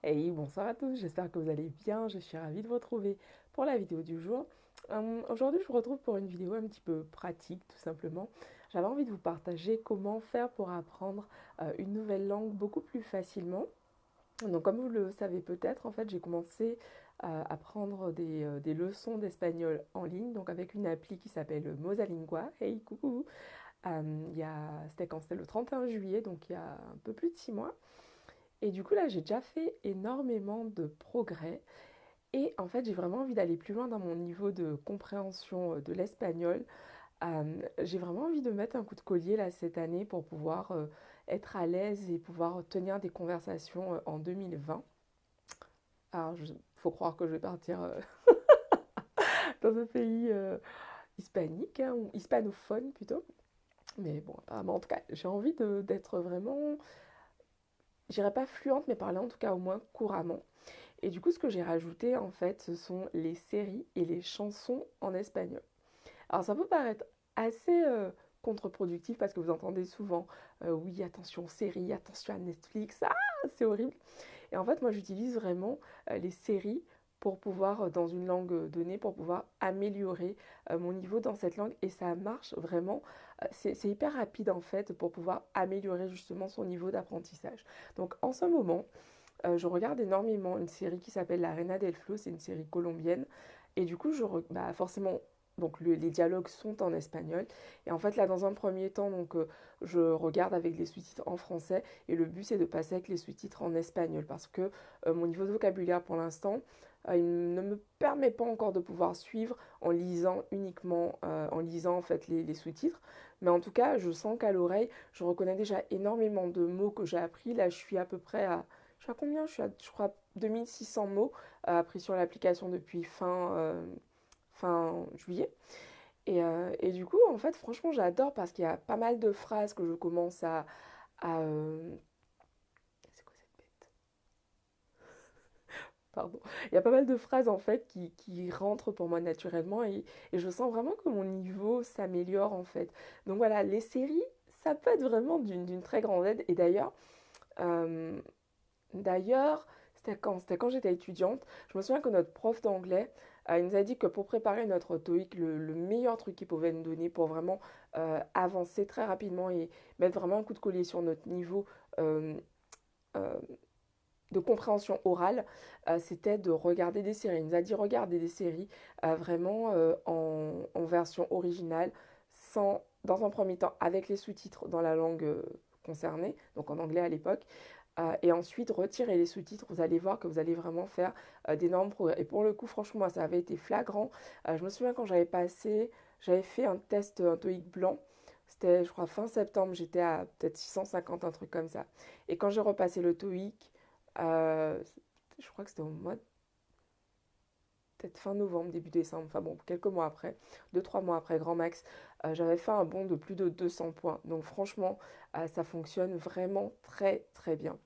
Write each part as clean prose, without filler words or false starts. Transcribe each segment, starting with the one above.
Hey, bonsoir à tous, j'espère que vous allez bien, je suis ravie de vous retrouver pour la vidéo du jour. Aujourd'hui, je vous retrouve pour une vidéo un petit peu pratique, tout simplement. J'avais envie de vous partager comment faire pour apprendre une nouvelle langue beaucoup plus facilement. Donc, comme vous le savez peut-être, en fait, j'ai commencé à prendre des leçons d'espagnol en ligne, donc avec une appli qui s'appelle Mosalingua. Hey, coucou! C'était quand? C'était le 31 juillet, donc il y a un peu plus de 6 mois. Et du coup, là, j'ai déjà fait énormément de progrès. Et en fait, j'ai vraiment envie d'aller plus loin dans mon niveau de compréhension de l'espagnol. J'ai vraiment envie de mettre un coup de collier là cette année pour pouvoir être à l'aise et pouvoir tenir des conversations en 2020. Alors, il faut croire que je vais partir dans un pays hispanique, hein, ou hispanophone plutôt. Mais bon, apparemment, en tout cas, j'ai envie d'être vraiment, je dirais pas fluente, mais parler en tout cas au moins couramment. Et du coup, ce que j'ai rajouté, en fait, ce sont les séries et les chansons en espagnol. Alors, ça peut paraître assez contre-productif parce que vous entendez souvent oui, attention séries, attention à Netflix, ah, c'est horrible. Et en fait, moi, j'utilise vraiment les séries pour pouvoir, dans une langue donnée, pour pouvoir améliorer mon niveau dans cette langue. Et ça marche vraiment. C'est hyper rapide, en fait, pour pouvoir améliorer justement son niveau d'apprentissage. Donc, en ce moment, je regarde énormément une série qui s'appelle La Reina del Flow, c'est une série colombienne. Et du coup, forcément, donc les dialogues sont en espagnol. Et en fait, là, dans un premier temps, je regarde avec les sous-titres en français. Et le but, c'est de passer avec les sous-titres en espagnol. Parce que mon niveau de vocabulaire, pour l'instant, il ne me permet pas encore de pouvoir suivre en lisant uniquement, en lisant en fait les sous-titres. Mais en tout cas, je sens qu'à l'oreille, je reconnais déjà énormément de mots que j'ai appris. Là, je suis à peu près à je sais à combien? Je suis à, je crois, 2600 mots appris sur l'application depuis fin juillet. Et du coup, en fait, franchement, j'adore parce qu'il y a pas mal de phrases que je commence à c'est quoi cette bête? Pardon. Il y a pas mal de phrases, en fait, qui rentrent pour moi naturellement et je sens vraiment que mon niveau s'améliore, en fait. Donc voilà, les séries, ça peut être vraiment d'une très grande aide. Et euh, D'ailleurs, c'était quand j'étais étudiante. Je me souviens que notre prof d'anglais, il nous a dit que pour préparer notre TOEIC, le meilleur truc qu'il pouvait nous donner pour vraiment avancer très rapidement et mettre vraiment un coup de collier sur notre niveau euh, euh, de compréhension orale, c'était de regarder des séries. Il nous a dit regarder des séries vraiment en version originale, dans un premier temps avec les sous-titres dans la langue concernée, donc en anglais à l'époque, et ensuite retirer les sous-titres. Vous allez voir que vous allez vraiment faire d'énormes progrès. Et pour le coup, franchement, moi, ça avait été flagrant. Je me souviens quand j'avais fait un test, un TOEIC blanc. C'était, je crois, fin septembre, j'étais à peut-être 650, un truc comme ça. Et quand j'ai repassé le TOEIC, euh, je crois que c'était au mois, peut-être fin novembre, début décembre, enfin bon, quelques mois après, 2, 3 mois après, grand max, j'avais fait un bond de plus de 200 points. Donc franchement, ça fonctionne vraiment très très bien.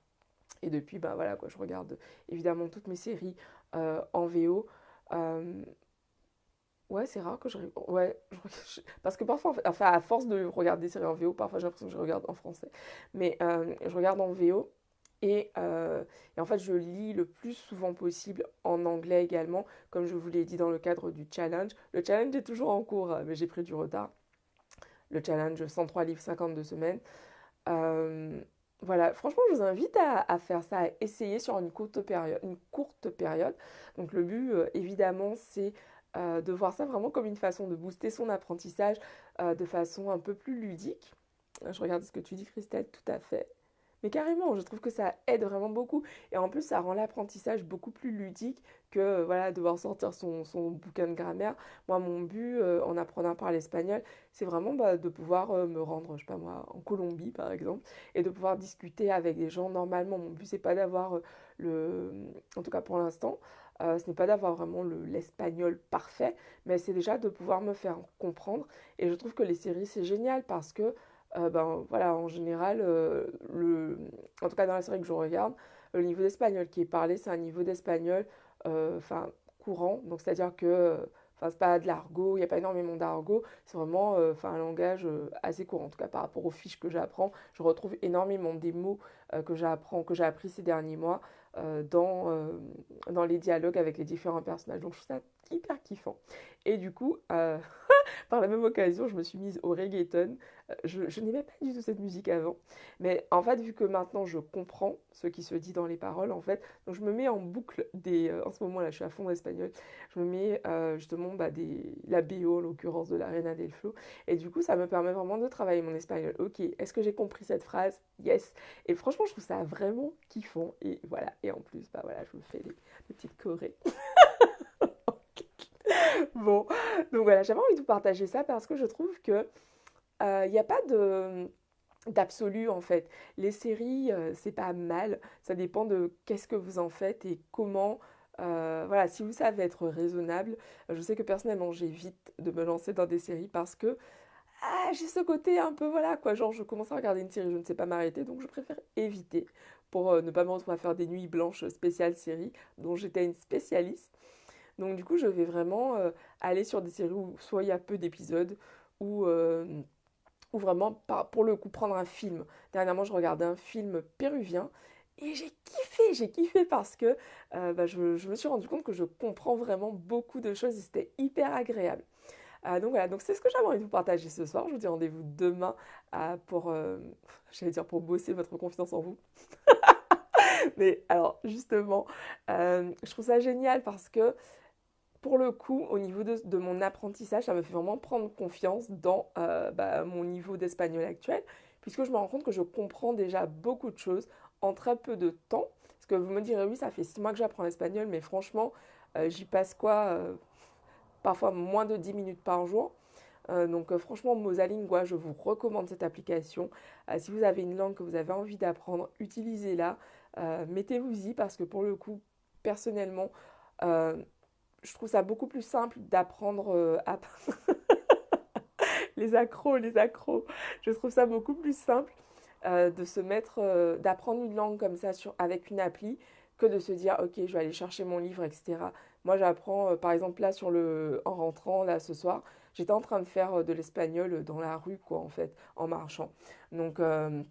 Et depuis, bah voilà quoi, je regarde évidemment toutes mes séries en VO. Euh, ouais, c'est rare que ouais, parce que parfois, enfin, à force de regarder des séries en VO, parfois j'ai l'impression que je regarde en français. Mais je regarde en VO et en fait, je lis le plus souvent possible en anglais également, comme je vous l'ai dit dans le cadre du challenge. Le challenge est toujours en cours, mais j'ai pris du retard. Le challenge 103 livres, 52 semaines. Euh, voilà, franchement, je vous invite à faire ça, à essayer sur une courte période. Une courte période. Donc le but, évidemment, c'est de voir ça vraiment comme une façon de booster son apprentissage de façon un peu plus ludique. Je regarde ce que tu dis, Christelle, tout à fait. Mais carrément, je trouve que ça aide vraiment beaucoup. Et en plus, ça rend l'apprentissage beaucoup plus ludique que voilà, devoir sortir son bouquin de grammaire. Moi, mon but en apprenant à parler l'espagnol, c'est vraiment de pouvoir me rendre, je sais pas moi, en Colombie par exemple, et de pouvoir discuter avec des gens normalement. Mon but, c'est pas d'avoir le. En tout cas pour l'instant, ce n'est pas d'avoir vraiment l'espagnol parfait, mais c'est déjà de pouvoir me faire comprendre. Et je trouve que les séries, c'est génial parce que ben voilà, en général, en tout cas dans la série que je regarde, le niveau d'espagnol qui est parlé, c'est un niveau d'espagnol enfin courant. Donc c'est-à-dire que enfin c'est pas de l'argot, il n'y a pas énormément d'argot, c'est vraiment enfin un langage assez courant. En tout cas par rapport aux fiches que j'apprends, je retrouve énormément des mots que j'ai appris ces derniers mois dans les dialogues avec les différents personnages. Donc je trouve ça hyper kiffant. Et du coup, par la même occasion, je me suis mise au reggaeton. Je n'aimais pas du tout cette musique avant. Mais en fait, vu que maintenant je comprends ce qui se dit dans les paroles, en fait, donc je me mets en boucle en ce moment là, je suis à fond espagnol. Je me mets justement la BO, en l'occurrence de la Reina del Flow. Et du coup, ça me permet vraiment de travailler mon espagnol. Ok, est-ce que j'ai compris cette phrase? Yes. Et franchement, je trouve ça vraiment kiffant. Et voilà. Et en plus, bah voilà, je me fais des petites chorés. Bon, donc voilà, j'avais envie de vous partager ça parce que je trouve que il n'y a pas d'absolu en fait. Les séries, c'est pas mal, ça dépend de qu'est-ce que vous en faites et comment. Voilà, si vous savez être raisonnable, je sais que personnellement j'évite de me lancer dans des séries parce que j'ai ce côté un peu voilà quoi, genre je commence à regarder une série, je ne sais pas m'arrêter, donc je préfère éviter pour ne pas me retrouver à faire des nuits blanches spéciales séries dont j'étais une spécialiste. Donc du coup, je vais vraiment aller sur des séries où soit il y a peu d'épisodes, ou vraiment, pour le coup, prendre un film. Dernièrement, je regardais un film péruvien et j'ai kiffé parce que je me suis rendu compte que je comprends vraiment beaucoup de choses et c'était hyper agréable. Donc voilà, donc c'est ce que j'avais envie de vous partager ce soir. Je vous dis rendez-vous demain j'allais dire pour bosser votre confiance en vous. Mais alors justement, je trouve ça génial parce que pour le coup, au niveau de mon apprentissage, ça me fait vraiment prendre confiance dans mon niveau d'espagnol actuel, puisque je me rends compte que je comprends déjà beaucoup de choses en très peu de temps. Parce que vous me direz, oui, ça fait 6 mois que j'apprends l'espagnol, mais franchement, j'y passe quoi parfois moins de 10 minutes par jour. Donc franchement, Mosalingua, je vous recommande cette application. Si vous avez une langue que vous avez envie d'apprendre, utilisez-la. Mettez-vous-y parce que pour le coup, personnellement, euh, je trouve ça beaucoup plus simple d'apprendre les accros. Je trouve ça beaucoup plus simple d'apprendre une langue comme ça avec une appli que de se dire, ok, je vais aller chercher mon livre, etc. Moi, j'apprends, par exemple, là, en rentrant, là, ce soir, j'étais en train de faire de l'espagnol dans la rue, quoi, en fait, en marchant. Donc, euh,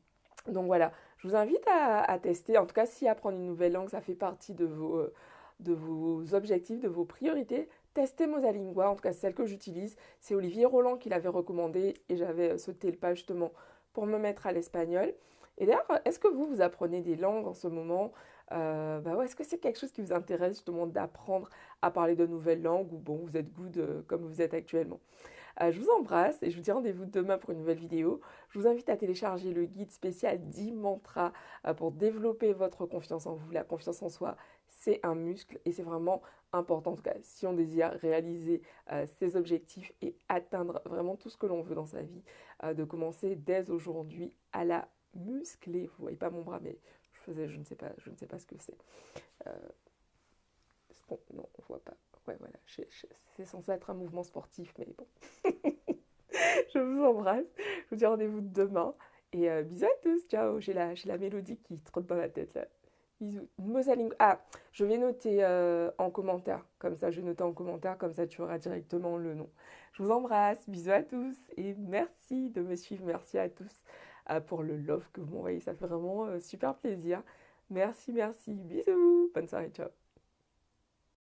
donc voilà, je vous invite à tester. En tout cas, si apprendre une nouvelle langue, ça fait partie de vos objectifs, de vos priorités, testez Mosalingua. En tout cas, c'est celle que j'utilise. C'est Olivier Roland qui l'avait recommandé et j'avais sauté le pas justement pour me mettre à l'espagnol. Et d'ailleurs, est-ce que vous apprenez des langues en ce moment? Ouais, est-ce que c'est quelque chose qui vous intéresse justement d'apprendre à parler de nouvelles langues ou bon, vous êtes good comme vous êtes actuellement? Je vous embrasse et je vous dis rendez-vous demain pour une nouvelle vidéo. Je vous invite à télécharger le guide spécial 10 mantras pour développer votre confiance en vous. La confiance en soi, c'est un muscle et c'est vraiment important, en tout cas, si on désire réaliser ses objectifs et atteindre vraiment tout ce que l'on veut dans sa vie, de commencer dès aujourd'hui à la muscler. Vous voyez pas mon bras, mais je ne sais pas ce que c'est. Euh, non, on voit pas. Ouais, voilà, c'est censé être un mouvement sportif, mais bon. Je vous embrasse. Je vous dis rendez-vous demain. Et bisous à tous. Ciao. J'ai la mélodie qui trotte dans la tête là. Bisous. Mosaling. Ah, je vais noter en commentaire. Comme ça, je vais noter en commentaire. Comme ça, tu auras directement le nom. Je vous embrasse. Bisous à tous. Et merci de me suivre. Merci à tous pour le love que vous m'envoyez. Ça fait vraiment super plaisir. Merci, merci. Bisous. Bonne soirée. Ciao.